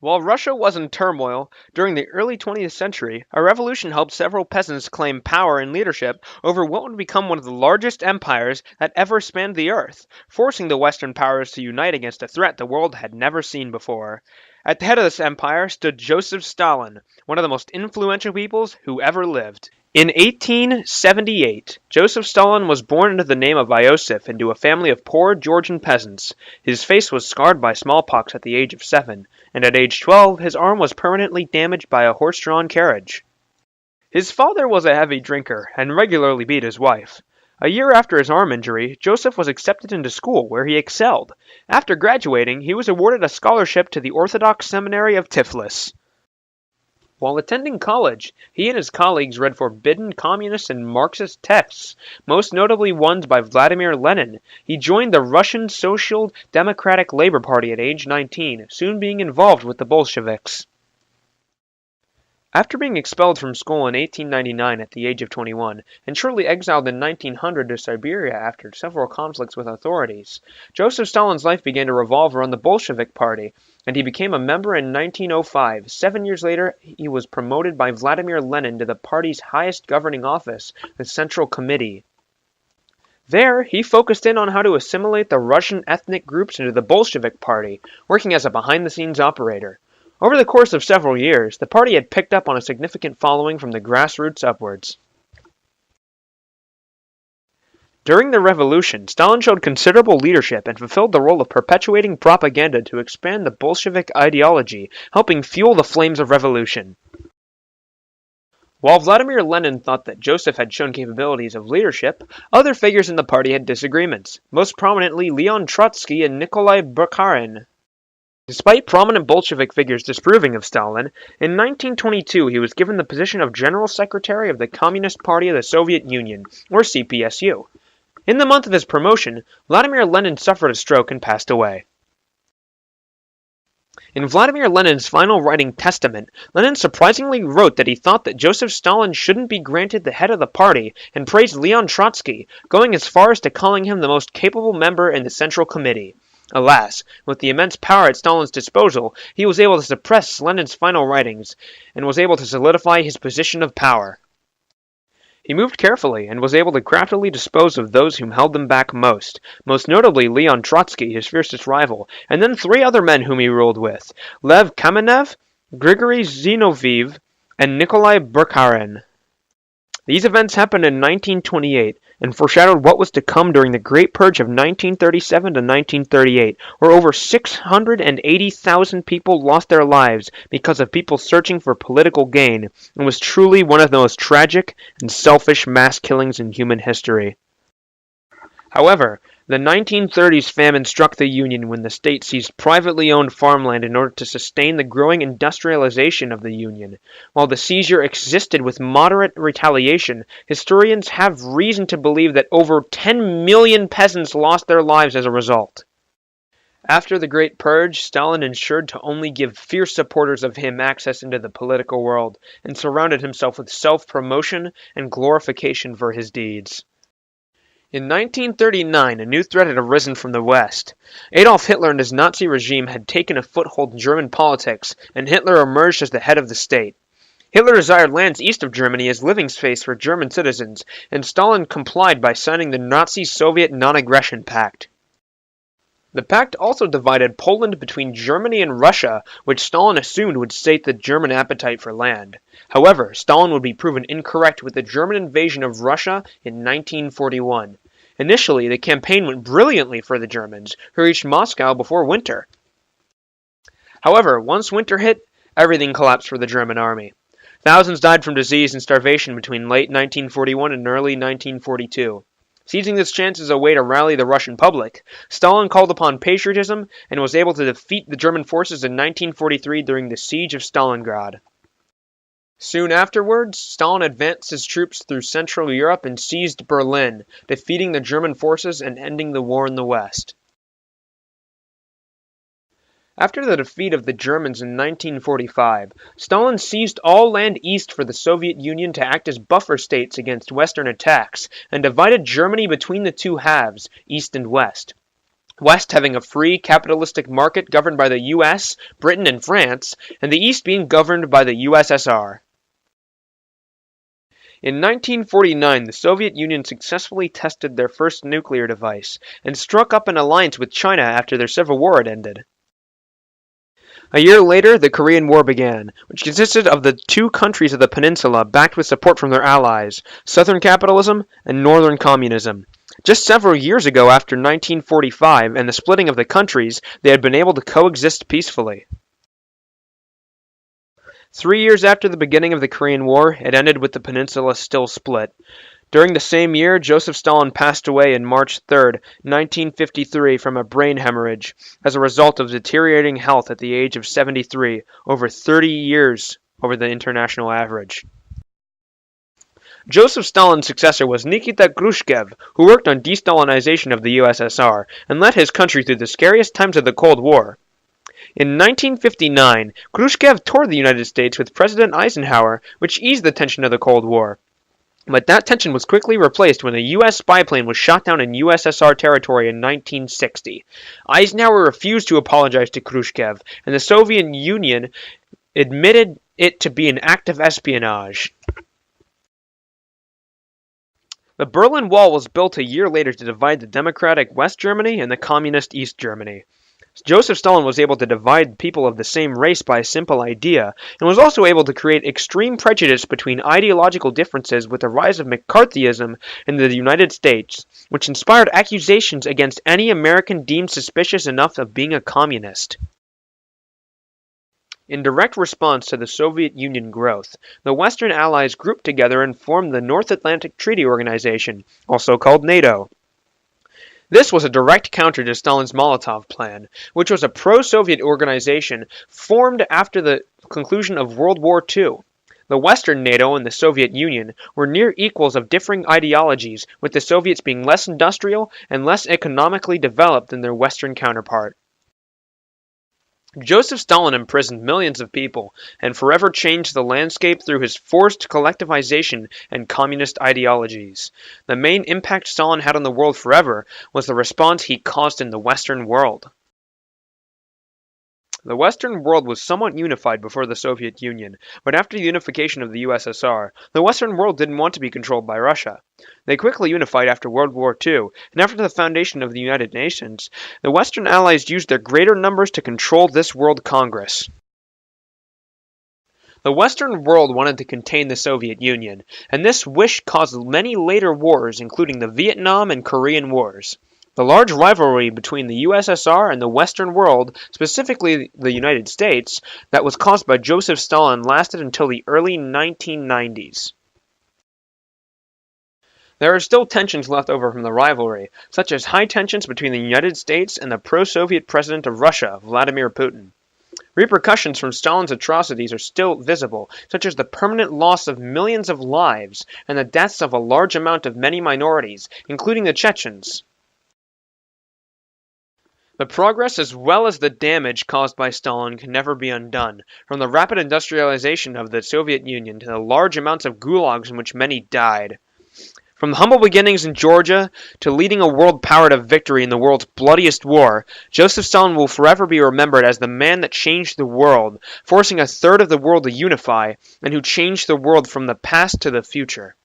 While Russia was in turmoil during the early 20th century, a revolution helped several peasants claim power and leadership over what would become one of the largest empires that ever spanned the earth, forcing the Western powers to unite against a threat the world had never seen before. At the head of this empire stood Joseph Stalin, one of the most influential peoples who ever lived. In 1878, Joseph Stalin was born under the name of Iosif into a family of poor Georgian peasants. His face was scarred by smallpox at the age of 7, and at age 12 his arm was permanently damaged by a horse-drawn carriage. His father was a heavy drinker and regularly beat his wife. A year after his arm injury, Joseph was accepted into school, where he excelled. After graduating, he was awarded a scholarship to the Orthodox Seminary of Tiflis. While attending college, he and his colleagues read forbidden communist and Marxist texts, most notably ones by Vladimir Lenin. He joined the Russian Social Democratic Labor Party at age 19, soon being involved with the Bolsheviks. After being expelled from school in 1899 at the age of 21, and shortly exiled in 1900 to Siberia after several conflicts with authorities, Joseph Stalin's life began to revolve around the Bolshevik Party, and he became a member in 1905. 7 years later, he was promoted by Vladimir Lenin to the party's highest governing office, the Central Committee. There, he focused in on how to assimilate the Russian ethnic groups into the Bolshevik Party, working as a behind-the-scenes operator. Over the course of several years, the party had picked up on a significant following from the grassroots upwards. During the revolution, Stalin showed considerable leadership and fulfilled the role of perpetuating propaganda to expand the Bolshevik ideology, helping fuel the flames of revolution. While Vladimir Lenin thought that Joseph had shown capabilities of leadership, other figures in the party had disagreements, most prominently Leon Trotsky and Nikolai Bukharin. Despite prominent Bolshevik figures disapproving of Stalin, in 1922 he was given the position of General Secretary of the Communist Party of the Soviet Union, or CPSU. In the month of his promotion, Vladimir Lenin suffered a stroke and passed away. In Vladimir Lenin's final writing testament, Lenin surprisingly wrote that he thought that Joseph Stalin shouldn't be granted the head of the party, and praised Leon Trotsky, going as far as to calling him the most capable member in the Central Committee. Alas, with the immense power at Stalin's disposal, he was able to suppress Lenin's final writings, and was able to solidify his position of power. He moved carefully, and was able to craftily dispose of those whom held them back most notably Leon Trotsky, his fiercest rival, and then 3 other men whom he ruled with, Lev Kamenev, Grigory Zinoviev, and Nikolai Bukharin. These events happened in 1928, and foreshadowed what was to come during the Great Purge of 1937 to 1938, where over 680,000 people lost their lives because of people searching for political gain, and was truly one of the most tragic and selfish mass killings in human history. However, the 1930s famine struck the Union when the state seized privately owned farmland in order to sustain the growing industrialization of the Union. While the seizure existed with moderate retaliation, historians have reason to believe that over 10 million peasants lost their lives as a result. After the Great Purge, Stalin ensured to only give fierce supporters of him access into the political world, and surrounded himself with self-promotion and glorification for his deeds. In 1939, a new threat had arisen from the West. Adolf Hitler and his Nazi regime had taken a foothold in German politics, and Hitler emerged as the head of the state. Hitler desired lands east of Germany as living space for German citizens, and Stalin complied by signing the Nazi-Soviet Non-Aggression Pact. The pact also divided Poland between Germany and Russia, which Stalin assumed would sate the German appetite for land. However, Stalin would be proven incorrect with the German invasion of Russia in 1941. Initially, the campaign went brilliantly for the Germans, who reached Moscow before winter. However, once winter hit, everything collapsed for the German army. Thousands died from disease and starvation between late 1941 and early 1942. Seizing this chance as a way to rally the Russian public, Stalin called upon patriotism and was able to defeat the German forces in 1943 during the siege of Stalingrad. Soon afterwards, Stalin advanced his troops through Central Europe and seized Berlin, defeating the German forces and ending the war in the West. After the defeat of the Germans in 1945, Stalin seized all land east for the Soviet Union to act as buffer states against Western attacks, and divided Germany between the two halves, east and west. West having a free capitalistic market governed by the US, Britain, and France, and the East being governed by the USSR. In 1949, the Soviet Union successfully tested their first nuclear device, and struck up an alliance with China after their civil war had ended. A year later, the Korean War began, which consisted of the two countries of the peninsula backed with support from their allies, Southern capitalism and Northern communism. Just several years ago, after 1945 and the splitting of the countries, they had been able to coexist peacefully. 3 years after the beginning of the Korean War, it ended with the peninsula still split. During the same year, Joseph Stalin passed away on March 3, 1953, from a brain hemorrhage as a result of deteriorating health at the age of 73, over 30 years over the international average. Joseph Stalin's successor was Nikita Khrushchev, who worked on de-Stalinization of the USSR and led his country through the scariest times of the Cold War. In 1959, Khrushchev toured the United States with President Eisenhower, which eased the tension of the Cold War. But that tension was quickly replaced when a U.S. spy plane was shot down in USSR territory in 1960. Eisenhower refused to apologize to Khrushchev, and the Soviet Union admitted it to be an act of espionage. The Berlin Wall was built a year later to divide the democratic West Germany and the communist East Germany. Joseph Stalin was able to divide people of the same race by a simple idea, and was also able to create extreme prejudice between ideological differences with the rise of McCarthyism in the United States, which inspired accusations against any American deemed suspicious enough of being a communist. In direct response to the Soviet Union growth, the Western Allies grouped together and formed the North Atlantic Treaty Organization, also called NATO. This was a direct counter to Stalin's Molotov Plan, which was a pro-Soviet organization formed after the conclusion of World War II. The Western NATO and the Soviet Union were near equals of differing ideologies, with the Soviets being less industrial and less economically developed than their Western counterpart. Joseph Stalin imprisoned millions of people and forever changed the landscape through his forced collectivization and communist ideologies. The main impact Stalin had on the world forever was the response he caused in the Western world. The Western world was somewhat unified before the Soviet Union, but after the unification of the USSR, the Western world didn't want to be controlled by Russia. They quickly unified after World War II, and after the foundation of the United Nations, the Western Allies used their greater numbers to control this World Congress. The Western world wanted to contain the Soviet Union, and this wish caused many later wars, including the Vietnam and Korean Wars. The large rivalry between the USSR and the Western world, specifically the United States, that was caused by Joseph Stalin lasted until the early 1990s. There are still tensions left over from the rivalry, such as high tensions between the United States and the pro-Soviet president of Russia, Vladimir Putin. Repercussions from Stalin's atrocities are still visible, such as the permanent loss of millions of lives and the deaths of a large amount of many minorities, including the Chechens. The progress as well as the damage caused by Stalin can never be undone, from the rapid industrialization of the Soviet Union to the large amounts of gulags in which many died. From humble beginnings in Georgia to leading a world power to victory in the world's bloodiest war, Joseph Stalin will forever be remembered as the man that changed the world, forcing a third of the world to unify, and who changed the world from the past to the future.